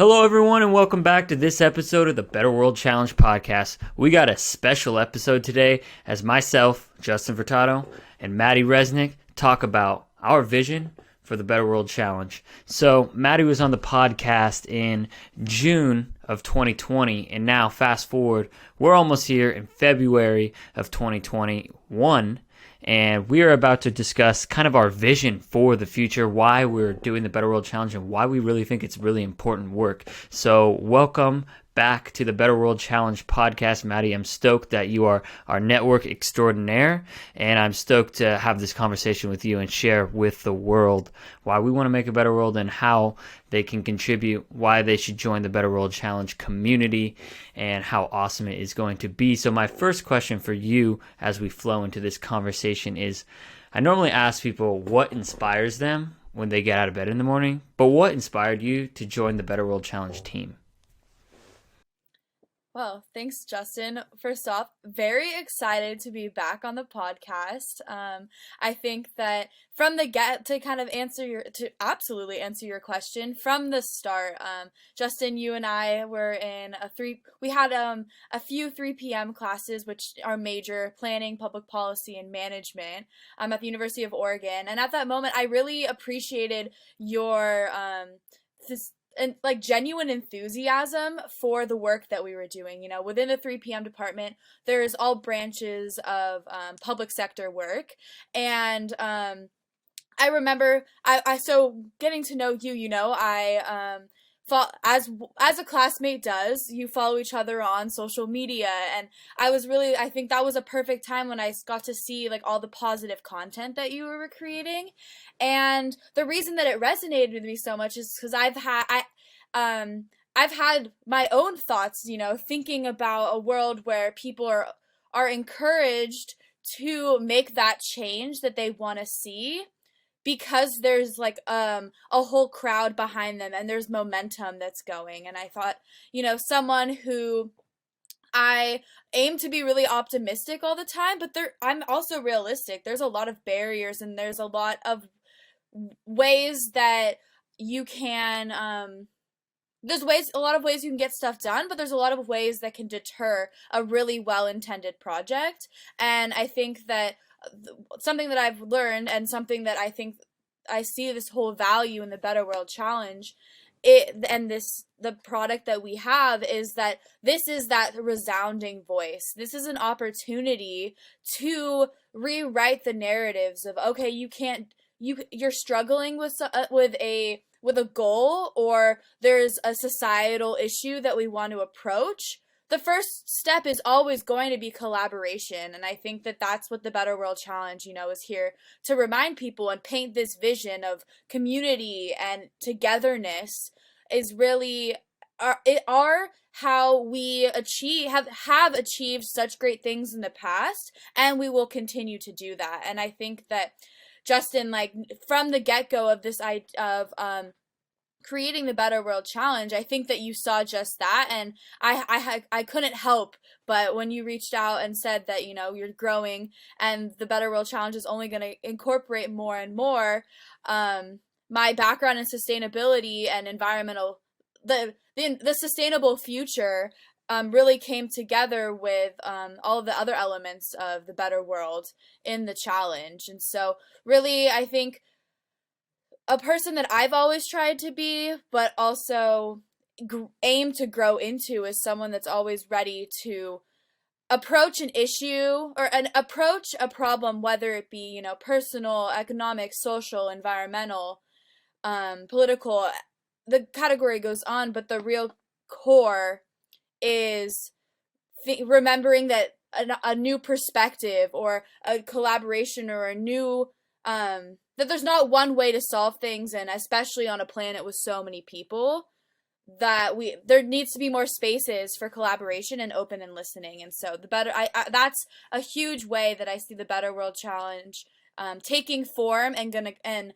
Hello, everyone, and welcome back to this episode of the Better World Challenge podcast. We got a special episode today as myself, Justin Furtado, and Maddie Resnick talk about our vision for the Better World Challenge. So, Maddie was on the podcast in June of 2020, and now, fast forward, we're almost here in February of 2021. And we are about to discuss kind of our vision for the future, why we're doing the Better World Challenge, and why we really think it's really important work. So welcome back to the Better World Challenge podcast, Maddie. I'm stoked that you are our network extraordinaire, and I'm stoked to have this conversation with you and share with the world why we want to make a better world and how they can contribute, why they should join the Better World Challenge community, and how awesome it is going to be. So my first question for you as we flow into this conversation is, I normally ask people what inspires them when they get out of bed in the morning, but what inspired you to join the Better World Challenge team? Well, thanks, Justin. First off, very excited to be back on the podcast. I think that from the get to kind of absolutely answer your question from the start. Justin, you and I were in we had a few 3 p.m. classes, which are major planning, public policy, and management at the University of Oregon. And at that moment, I really appreciated your and like genuine enthusiasm for the work that we were doing. You know, within the 3 p.m. department, there's all branches of public sector work. And I remember, so getting to know you, I as a classmate does, you follow each other on social media, and I think that was a perfect time when I got to see like all the positive content that you were creating. And the reason that it resonated with me so much is because I've had my own thoughts, thinking about a world where people are encouraged to make that change that they want to see, because there's like a whole crowd behind them and there's momentum that's going. And I thought, someone who I aim to be really optimistic all the time, but I'm also realistic. There's a lot of barriers, and there's a lot of ways that you can a lot of ways you can get stuff done, but there's a lot of ways that can deter a really well-intended project. And I think that something that I've learned, and something that I think I see this whole value in the Better World Challenge, the product that we have, is that this is that resounding voice. This is an opportunity to rewrite the narratives of, okay, you're struggling with a goal, or there's a societal issue that we want to approach. The first step is always going to be collaboration. And I think that that's what the Better World Challenge, is here to remind people and paint this vision of community and togetherness is really how we have achieved such great things in the past, and we will continue to do that. And I think that, Justin, like from the get-go of this idea of creating the Better World Challenge, I think that you saw just that, and I couldn't help but when you reached out and said that you're growing and the Better World Challenge is only going to incorporate more and more. My background in sustainability and the sustainable future really came together with all of the other elements of the Better World in the challenge. And so really, I think a person that I've always tried to be, but also aim to grow into, is someone that's always ready to approach an issue or approach a problem, whether it be, personal, economic, social, environmental, political. The category goes on, but the real core is remembering that a new perspective or a collaboration or a new that there's not one way to solve things, and especially on a planet with so many people, that there needs to be more spaces for collaboration and open and listening. And so that's a huge way that I see the Better World Challenge taking form, and the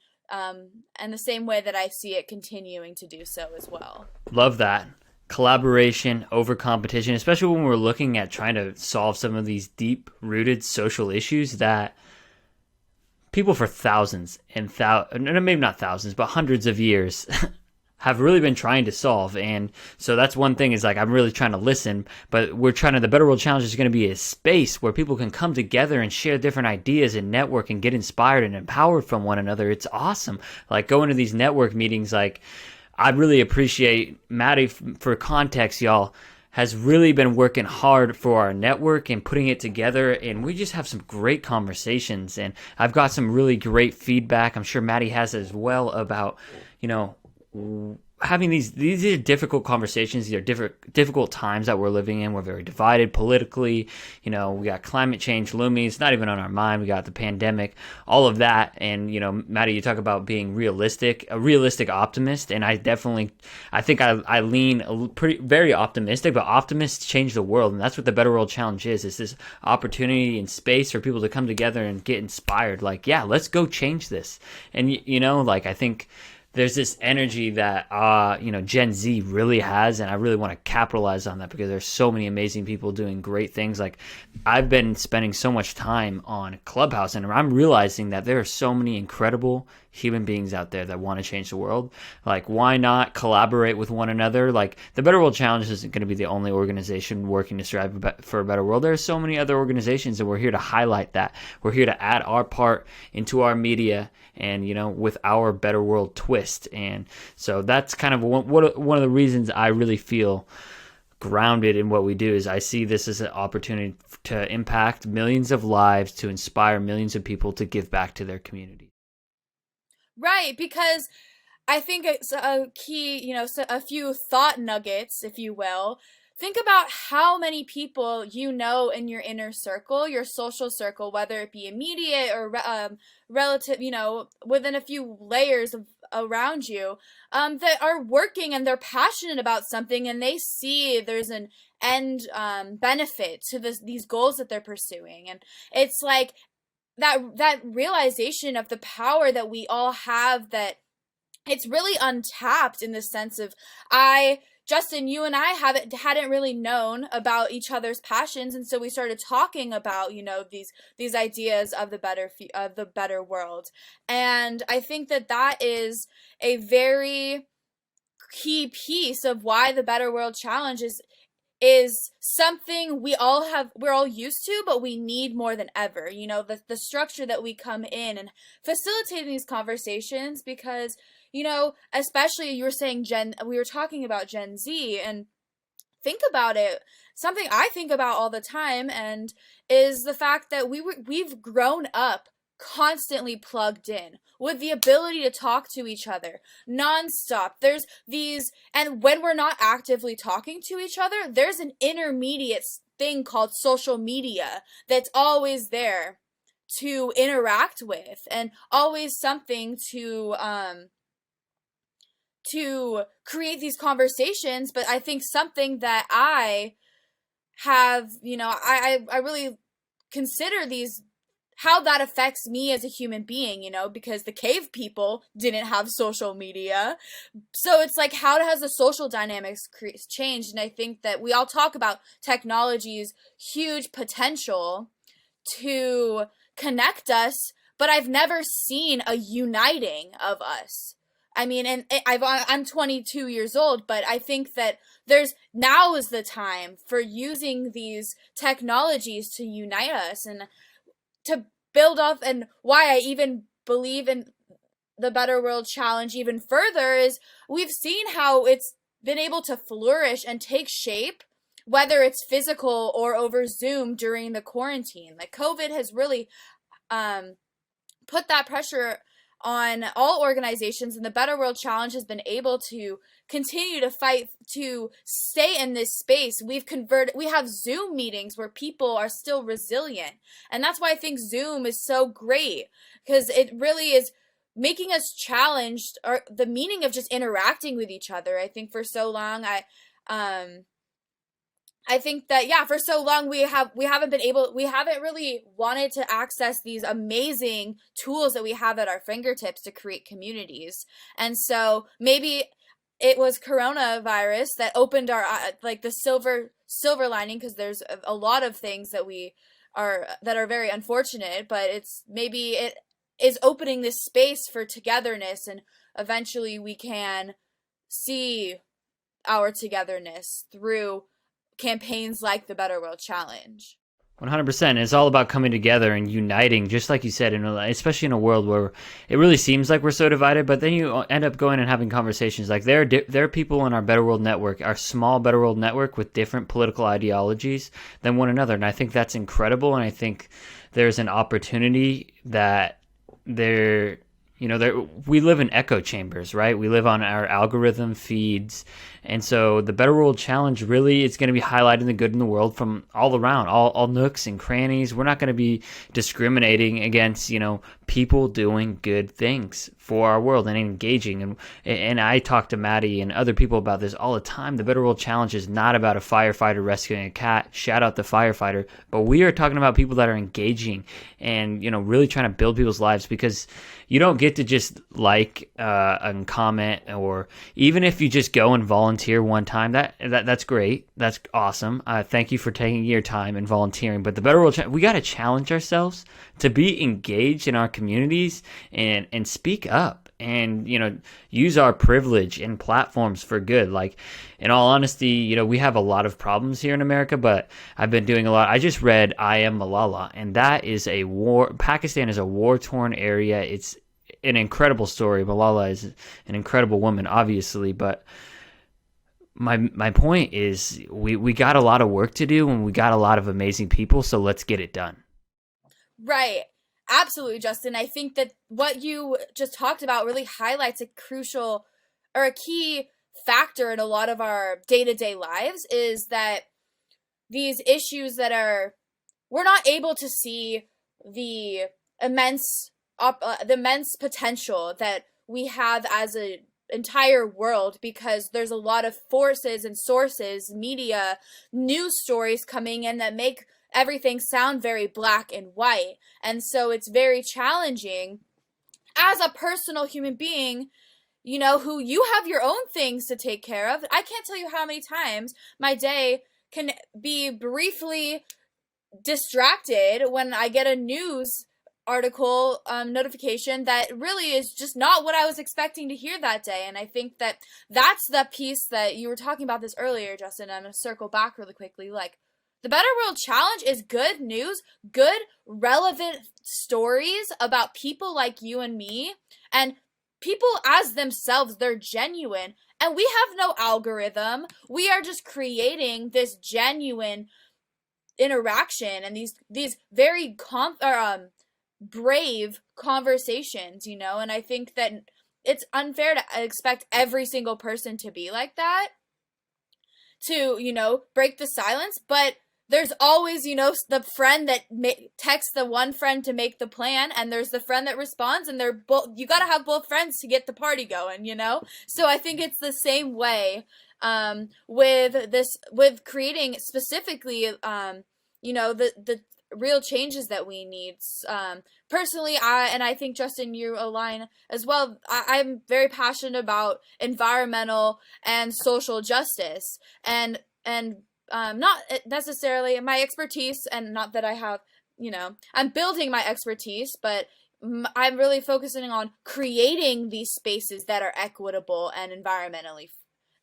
same way that I see it continuing to do so as well. Love that. Collaboration over competition, especially when we're looking at trying to solve some of these deep-rooted social issues that people for thousands and maybe not thousands, but hundreds of years have really been trying to solve. And so that's one thing, is like, I'm really trying to listen, but the Better World Challenge is going to be a space where people can come together and share different ideas and network and get inspired and empowered from one another. It's awesome. Like, going to these network meetings, like, I really appreciate Maddie. For context, y'all, has really been working hard for our network and putting it together, and we just have some great conversations, and I've got some really great feedback. I'm sure Maddie has as well, about, having these are difficult conversations. These are difficult times that we're living in. We're very divided politically. We got climate change looming. It's not even on our mind. We got the pandemic, all of that. And, Maddie, you talk about being a realistic optimist. And I think I lean very optimistic, but optimists change the world. And that's what the Better World Challenge is. It's this opportunity and space for people to come together and get inspired. Like, yeah, let's go change this. And, I think there's this energy that Gen Z really has, and I really want to capitalize on that, because there's so many amazing people doing great things. Like, I've been spending so much time on Clubhouse, and I'm realizing that there are so many incredible human beings out there that want to change the world. Like, why not collaborate with one another? Like, the Better World Challenge isn't going to be the only organization working to strive for a better world. There are so many other organizations, and we're here to highlight that. We're here to add our part into our media, and with our better world twist. And so that's kind of one of the reasons I really feel grounded in what we do, is I see this as an opportunity to impact millions of lives, to inspire millions of people to give back to their community. Right, because I think it's a key, a few thought nuggets, if you will. Think about how many people in your inner circle, your social circle, whether it be immediate or relative, within a few layers around you, that are working and they're passionate about something, and they see there's an end benefit to these goals that they're pursuing. And it's like that realization of the power that we all have, that it's really untapped, in the sense of, Justin, you and I hadn't really known about each other's passions, and so we started talking about, these ideas of the better world. And I think that is a very key piece of why the Better World Challenge is something we're all used to, but we need more than ever. The structure that we come in and facilitating these conversations, because especially you were saying we were talking about Gen Z, and think about it. Something I think about all the time, and is the fact that we've grown up constantly plugged in with the ability to talk to each other nonstop. There's these, and when we're not actively talking to each other, there's an intermediate thing called social media that's always there to interact with, and always something to create these conversations. But I think something that I have, I really consider how that affects me as a human being, because the cave people didn't have social media. So it's like, how has the social dynamics changed? And I think that we all talk about technology's huge potential to connect us, but I've never seen a uniting of us. I mean, and I'm 22 years old, but I think that now is the time for using these technologies to unite us and to build off. And why I even believe in the Better World Challenge even further is we've seen how it's been able to flourish and take shape, whether it's physical or over Zoom during the quarantine. Like, COVID has really put that pressure on all organizations, and the Better World Challenge has been able to continue to fight to stay in this space. We have Zoom meetings where people are still resilient. And that's why I think Zoom is so great, because it really is making us challenged, or the meaning of just interacting with each other. I think for so long, I think that, for so long we haven't really wanted to access these amazing tools that we have at our fingertips to create communities. And so maybe it was coronavirus that opened our, like, the silver lining, because there's a lot of things that are very unfortunate, but maybe it is opening this space for togetherness, and eventually we can see our togetherness through campaigns like the Better World Challenge. 100%. It's all about coming together and uniting, just like you said, especially in a world where it really seems like we're so divided, but then you end up going and having conversations. Like there are people in our Better World Network, our small Better World Network, with different political ideologies than one another. And I think that's incredible. And I think there's an opportunity that we live in echo chambers, right? We live on our algorithm feeds. And so the Better World Challenge really is going to be highlighting the good in the world from all around, all nooks and crannies. We're not going to be discriminating against, people doing good things for our world and engaging. And I talk to Maddie and other people about this all the time. The Better World Challenge is not about a firefighter rescuing a cat. Shout out the firefighter. But we are talking about people that are engaging and, really trying to build people's lives, because you don't get to just like and comment, or even if you just go and volunteer one time, that's great. That's awesome. Thank you for taking your time and volunteering. But the Better World Challenge, we got to challenge ourselves to be engaged in our communities and speak up and, use our privilege and platforms for good. Like, in all honesty, we have a lot of problems here in America, but I've been doing a lot. I just read I Am Malala, and that is Pakistan is a war-torn area. It's an incredible story. Malala is an incredible woman, obviously, but my point is we got a lot of work to do, and we got a lot of amazing people, so let's get it done. Right. Absolutely, Justin. I think that what you just talked about really highlights a crucial or a key factor in a lot of our day-to-day lives, is that these issues we're not able to see the immense potential that we have as an entire world, because there's a lot of forces and sources, media, news stories coming in that make everything sound very black and white. And so it's very challenging as a personal human being, who you have your own things to take care of. I can't tell you how many times my day can be briefly distracted when I get a news article notification that really is just not what I was expecting to hear that day. And I think that that's the piece that you were talking about this earlier, Justin. I'm going to circle back really quickly. Like, the Better World Challenge is good news, good, relevant stories about people like you and me, and people as themselves. They're genuine, and we have no algorithm. We are just creating this genuine interaction and these very brave conversations, and I think that it's unfair to expect every single person to be like that, to, break the silence. But there's always, the friend that texts the one friend to make the plan, and there's the friend that responds, and you gotta have both friends to get the party going, So I think it's the same way with creating specifically, the real changes that we need. Personally, I think, Justin, you align as well. I'm very passionate about environmental and social justice, and not necessarily my expertise, and not that I have, I'm building my expertise, but I'm really focusing on creating these spaces that are equitable and environmentally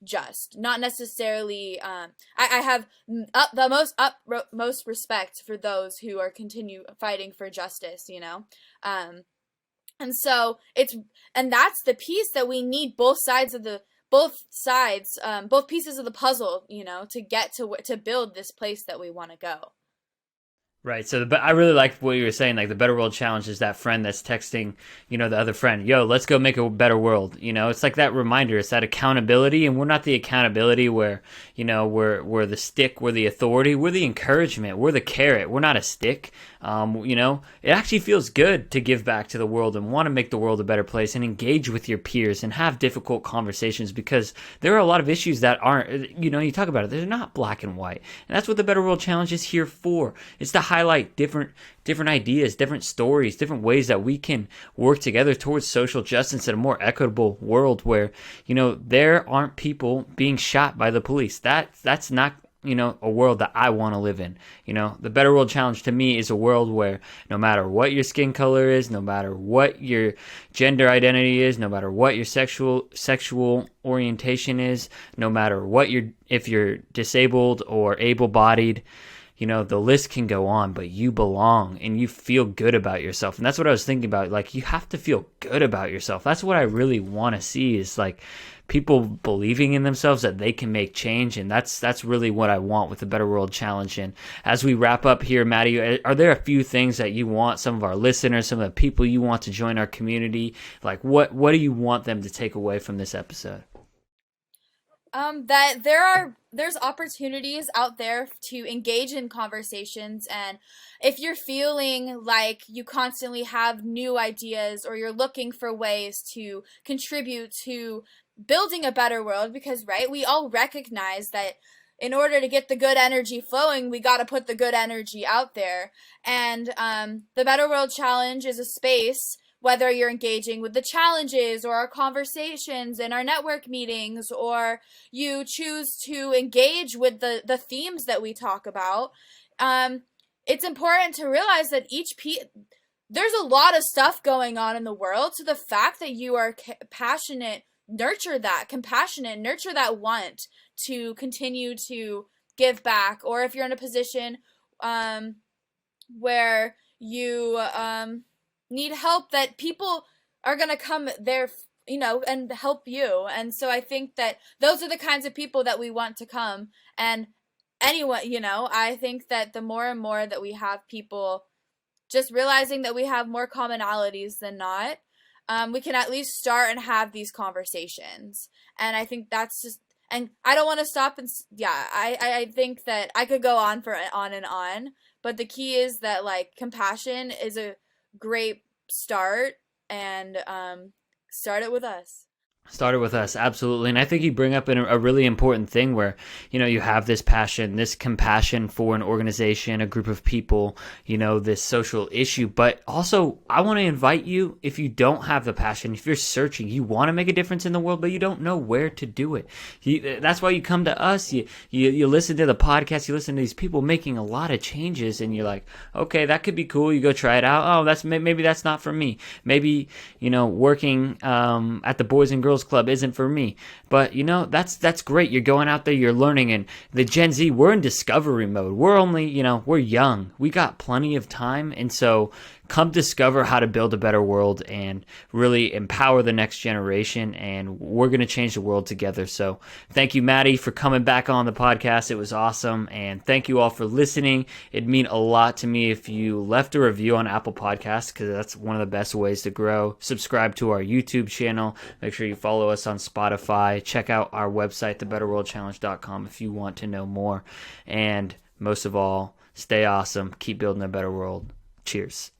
just. Not necessarily, I have the most respect for those who are continue fighting for justice, and so that's the piece that we need, both pieces of the puzzle, to get to build this place that we want to go. Right. So, I really like what you were saying. Like, the Better World Challenge is that friend that's texting, the other friend, yo, let's go make a better world. It's like that reminder. It's that accountability. And we're not the accountability where, we're the stick, we're the authority, we're the encouragement, we're the carrot. We're not a stick. It actually feels good to give back to the world and want to make the world a better place and engage with your peers and have difficult conversations, because there are a lot of issues that aren't, you talk about it, they're not black and white. And that's what the Better World Challenge is here for. It's to highlight different ideas, different stories, different ways that we can work together towards social justice in a more equitable world where, there aren't people being shot by the police. That's not a world that I want to live in. The Better World Challenge to me is a world where no matter what your skin color is, no matter what your gender identity is, no matter what your sexual orientation is, no matter if you're disabled or able-bodied, the list can go on, but you belong and you feel good about yourself. And that's what I was thinking about. Like, you have to feel good about yourself. That's what I really want to see, is like people believing in themselves that they can make change. And that's really what I want with the Better World Challenge. And as we wrap up here, Maddie, are there a few things that you want some of our listeners, some of the people you want to join our community? Like, what do you want them to take away from this episode? That there's opportunities out there to engage in conversations, and if you're feeling like you constantly have new ideas or you're looking for ways to contribute to building a better world, because we all recognize that in order to get the good energy flowing, we got to put the good energy out there. And the Better World Challenge is a space, whether you're engaging with the challenges or our conversations in our network meetings, or you choose to engage with the themes that we talk about, it's important to realize that there's a lot of stuff going on in the world. So the fact that you are passionate, nurture that compassionate, nurture that want to continue to give back. Or if you're in a position where you need help, that people are going to come there, and help you. And so I think that those are the kinds of people that we want to come. And anyone, I think that the more and more that we have people just realizing that we have more commonalities than not, we can at least start and have these conversations. And I think that's just, and I don't want to stop. And I think that I could go on and on, but the key is that like compassion is a great start, and start it with us. Started with us, absolutely. And I think you bring up a really important thing where, you have this passion, this compassion for an organization, a group of people, this social issue. But also, I want to invite you, if you don't have the passion, if you're searching, you want to make a difference in the world, but you don't know where to do it. That's why you come to us. You listen to the podcast, you listen to these people making a lot of changes, and you're like, okay, that could be cool. You go try it out. Oh, maybe that's not for me. Maybe, working at the Boys and Girls Club isn't for me. But that's great. You're going out there, you're learning. And the Gen Z, we're in discovery mode. We're only, we're young. We got plenty of time. And so come discover how to build a better world and really empower the next generation. And we're going to change the world together. So thank you, Maddie, for coming back on the podcast. It was awesome. And thank you all for listening. It'd mean a lot to me if you left a review on Apple Podcasts, because that's one of the best ways to grow. Subscribe to our YouTube channel. Make sure you follow us on Spotify. Check out our website, thebetterworldchallenge.com, if you want to know more. And most of all, stay awesome. Keep building a better world. Cheers.